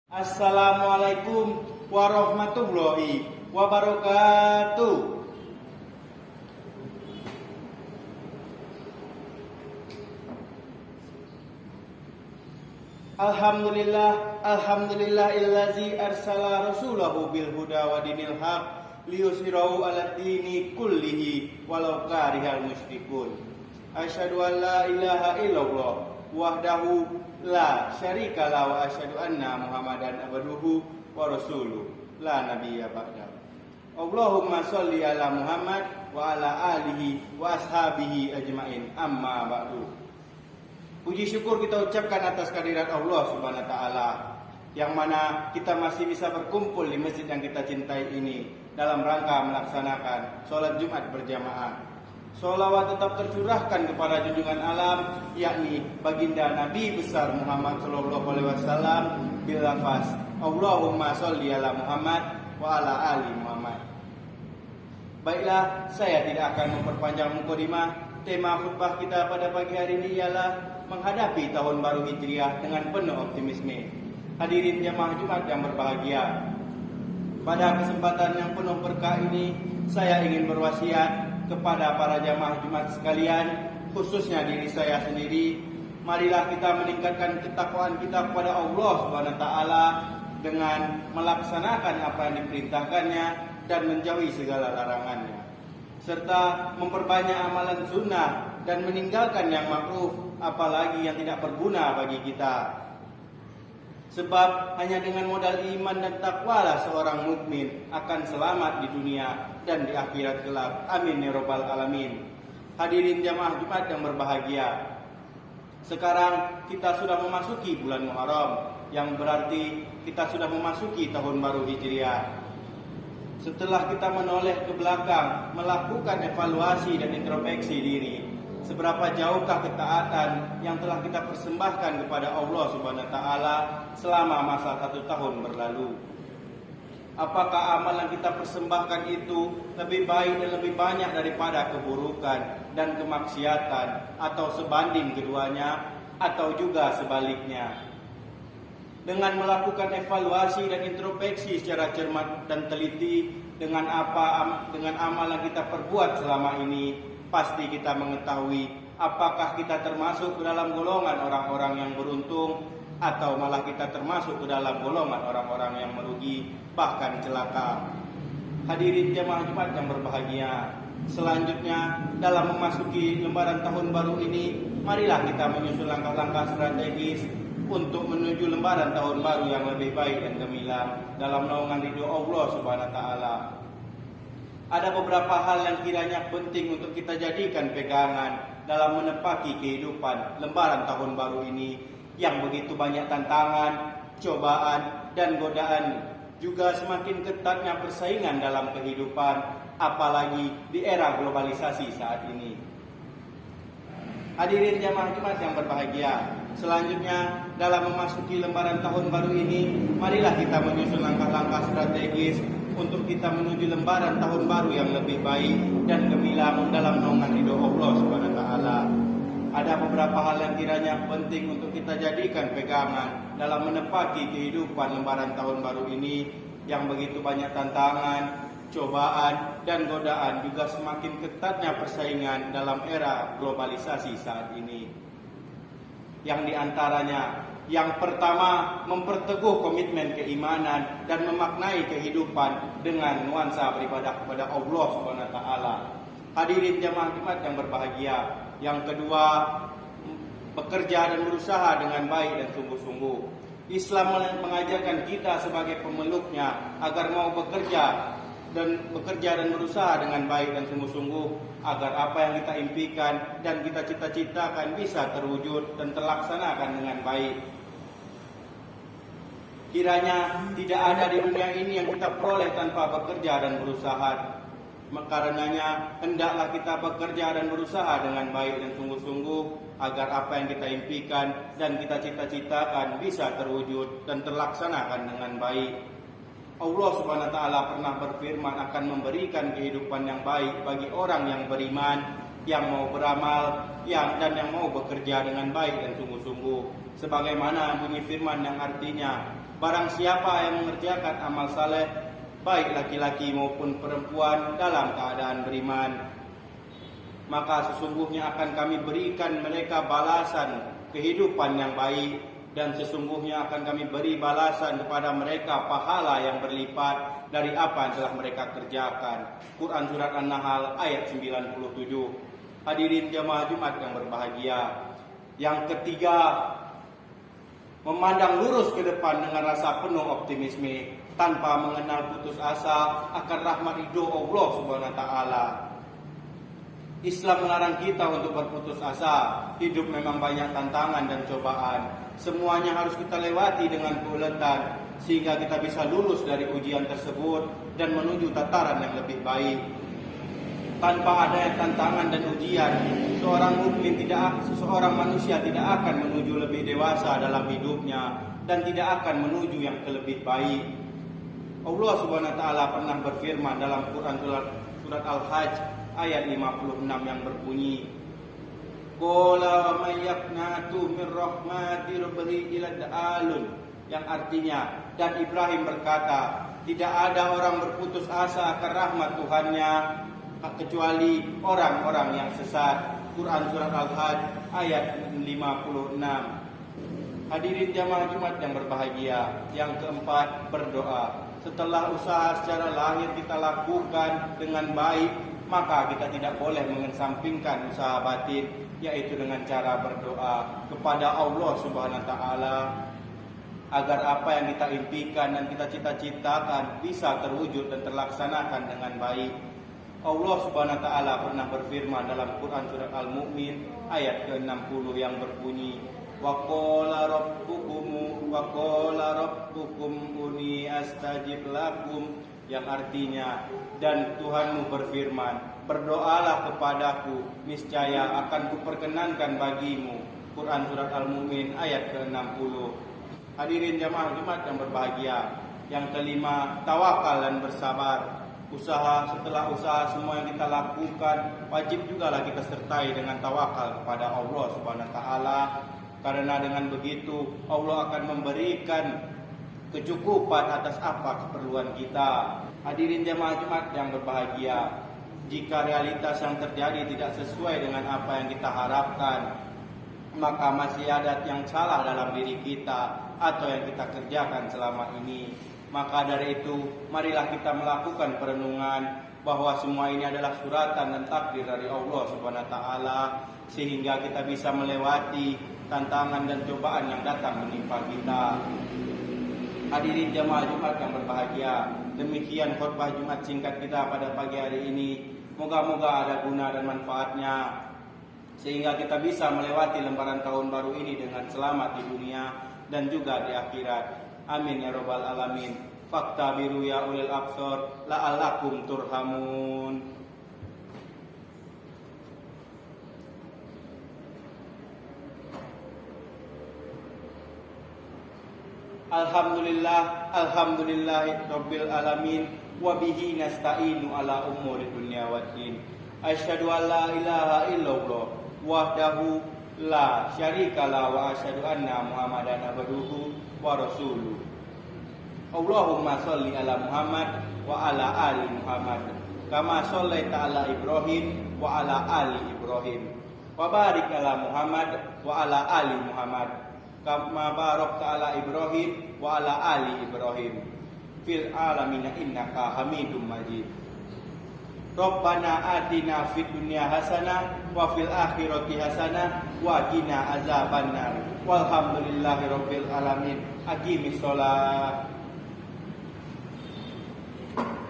Assalamualaikum warahmatullahi wabarakatuh. Alhamdulillahillazi arsala rasulahu bil huda wa dinil haq liyusirahu ala dini kullihi walau karihal musyrikun. Asyhadu an la ilaha illallah wahdahu la syarikalah wa asyhadu anna Muhammadan abduhu wa rasuluh la nabiyya ba'da. Allahumma sholli ala Muhammad wa ala alihi wa ashabihi ajmain, amma ba'du. Puji syukur kita ucapkan atas kehadirat Allah Subhanahu wa taala, yang mana kita masih bisa berkumpul di masjid yang kita cintai ini dalam rangka melaksanakan sholat Jumat berjamaah. Sholawat tetap tercurahkan kepada junjungan alam, yakni baginda Nabi besar Muhammad sallallahu alaihi wasallam bil lafaz Allahumma sholli ala Muhammad wa ala ali Muhammad. Baiklah, saya tidak akan memperpanjang mukadimah. Tema khutbah kita pada pagi hari ini ialah menghadapi tahun baru Hijriah dengan penuh optimisme. Hadirin jamaah Jumat yang berbahagia, pada kesempatan yang penuh berkah ini saya ingin berwasiat kepada para jamaah Jumat sekalian, khususnya diri saya sendiri. Marilah kita meningkatkan ketakwaan kita kepada Allah Subhanahu wa taala dengan melaksanakan apa yang diperintahkannya dan menjauhi segala larangannya, serta memperbanyak amalan sunnah dan meninggalkan yang makruh, apalagi yang tidak berguna bagi kita. Sebab hanya dengan modal iman dan takwalah seorang mukmin akan selamat di dunia dan di akhirat kelak. Amin ya rabbal alamin. Hadirin jamaah Jumat yang berbahagia, sekarang kita sudah memasuki bulan Muharram, yang berarti kita sudah memasuki tahun baru Hijriah. Setelah kita menoleh ke belakang, melakukan evaluasi dan introspeksi diri, seberapa jauhkah ketaatan yang telah kita persembahkan kepada Allah Subhanahu wa taala selama masa 1 tahun berlalu? Apakah amal yang kita persembahkan itu lebih baik dan lebih banyak daripada keburukan dan kemaksiatan, atau sebanding keduanya, atau juga sebaliknya? Dengan melakukan evaluasi dan introspeksi secara cermat dan teliti dengan amal yang kita perbuat selama ini, pasti kita mengetahui apakah kita termasuk ke dalam golongan orang-orang yang beruntung, atau malah kita termasuk ke dalam golongan orang-orang yang merugi, bahkan celaka. Hadirin jamaah Jumat yang berbahagia, selanjutnya dalam memasuki lembaran tahun baru ini, marilah kita menyusun langkah-langkah strategis untuk menuju lembaran tahun baru yang lebih baik dan gemilang dalam naungan ridho Allah Subhanahu wa taala. Ada beberapa hal yang kiranya penting untuk kita jadikan pegangan dalam menepati kehidupan lembaran tahun baru ini yang begitu banyak tantangan, cobaan, dan godaan. Juga semakin ketatnya persaingan dalam kehidupan, apalagi di era globalisasi saat ini. Hadirin jamaah Jumat yang berbahagia, selanjutnya dalam memasuki lembaran tahun baru ini, marilah kita menyusun langkah-langkah strategis untuk kita menuju lembaran tahun baru yang lebih baik dan gemilang dalam naungan ridho Allah Subhanahu wa taala. Ada beberapa hal yang kiranya penting untuk kita jadikan pegangan dalam menepati kehidupan lembaran tahun baru ini yang begitu banyak tantangan, cobaan, dan godaan, juga semakin ketatnya persaingan dalam era globalisasi saat ini. Yang diantaranya, yang pertama, memperteguh komitmen keimanan dan memaknai kehidupan dengan nuansa beribadah kepada Allah Subhanahu wa taala. Hadirin jamaah Jumat yang berbahagia, yang kedua, bekerja dan berusaha dengan baik dan sungguh-sungguh. Islam mengajarkan kita sebagai pemeluknya agar mau bekerja dan berusaha dengan baik dan sungguh-sungguh agar apa yang kita impikan dan kita cita-citakan bisa terwujud dan terlaksanakan dengan baik. Kiranya tidak ada di dunia ini yang kita peroleh tanpa bekerja dan berusaha. Karenanya hendaklah kita bekerja dan berusaha dengan baik dan sungguh-sungguh agar apa yang kita impikan dan kita cita-citakan bisa terwujud dan terlaksanakan dengan baik. Allah Subhanahu wa taala pernah berfirman akan memberikan kehidupan yang baik bagi orang yang beriman, yang mau beramal, dan yang mau bekerja dengan baik dan sungguh-sungguh. Sebagaimana bunyi firman yang artinya, Barang siapa yang mengerjakan amal saleh, baik laki-laki maupun perempuan dalam keadaan beriman, maka sesungguhnya akan kami berikan mereka balasan kehidupan yang baik, dan sesungguhnya akan kami beri balasan kepada mereka pahala yang berlipat dari apa yang telah mereka kerjakan. Quran Surat An-Nahl ayat 97. Hadirin jamaah Jumat yang berbahagia. Yang ketiga, memandang lurus ke depan dengan rasa penuh optimisme, tanpa mengenal putus asa akan rahmat ridho Allah Subhanahu wa taala. Islam melarang kita untuk berputus asa. Hidup memang banyak tantangan dan cobaan. Semuanya harus kita lewati dengan keuletan, sehingga kita bisa lulus dari ujian tersebut dan menuju tataran yang lebih baik. Tanpa adanya tantangan dan ujian, seorang manusia tidak akan menuju lebih dewasa dalam hidupnya dan tidak akan menuju yang lebih baik. Allah Subhanahu wa taala pernah berfirman dalam Quran surat Al-Hajj ayat 56 yang berbunyi, Qala wa may yaqnatu min rahmati rabbih illa da'alun, yang artinya, dan Ibrahim berkata, tidak ada orang berputus asa akan rahmat Tuhannya kecuali orang-orang yang sesat. Quran Surat Al-Hajj ayat 56. Hadirin jamaah Jumat yang berbahagia. Yang keempat, berdoa. Setelah usaha secara lahir kita lakukan dengan baik, maka kita tidak boleh mengesampingkan usaha batin, yaitu dengan cara berdoa kepada Allah Subhanahu wa taala agar apa yang kita impikan dan kita cita-citakan bisa terwujud dan terlaksanakan dengan baik. Allah Subhanahu wa taala pernah berfirman dalam Quran Surat Al-Mu'min ayat ke-60 yang berbunyi, Wa qala rabbukum uni astajib lakum, yang artinya, dan Tuhanmu berfirman, berdoalah kepadaku, niscaya akan kuperkenankan bagimu. Quran Surat Al-Mu'min ayat ke-60. Hadirin jamaah Jumat yang berbahagia. Yang kelima, tawakal dan bersabar. Setelah usaha semua yang kita lakukan, wajib juga lah kita sertai dengan tawakal kepada Allah Subhanahu wa taala, karena dengan begitu Allah akan memberikan kecukupan atas apa keperluan kita. Hadirin jamaah Jumat yang berbahagia, jika realitas yang terjadi tidak sesuai dengan apa yang kita harapkan, maka masih ada yang salah dalam diri kita atau yang kita kerjakan selama ini. Maka dari itu, marilah kita melakukan perenungan bahwa semua ini adalah suratan dan takdir dari Allah Subhanahu wa taala, sehingga kita bisa melewati tantangan dan cobaan yang datang menimpa kita. Hadirin jamaah Jumat yang berbahagia, demikian khutbah Jumat singkat kita pada pagi hari ini. Moga-moga ada guna dan manfaatnya, sehingga kita bisa melewati lembaran tahun baru ini dengan selamat di dunia dan juga di akhirat. Amin ya rabbal alamin. Faktabiru ya ulil absor la'allakum turhamun. Alhamdulillahi rabbil alamin, wa bihi nasta'inu ala umuri dunya waddin. Asyhadu an la ilaha illallah wahdahu la syarikalah wa asyhadu anna Muhammadan abduhu wa rasuluh. Allahumma sholli ala Muhammad wa ala ali Muhammad kama shollaita ala Ibrahim wa ala ali Ibrahim, wa barik ala Muhammad wa ala ali Muhammad kama barakta ala Ibrahim wa ala ali Ibrahim fil alamin innaka Hamidum Majid. Rabbana atina fid dunya hasanah wa fil akhirati hasanah wa qina azabannar. Walhamdulillahi rabbil alamin. Aqimis shalah.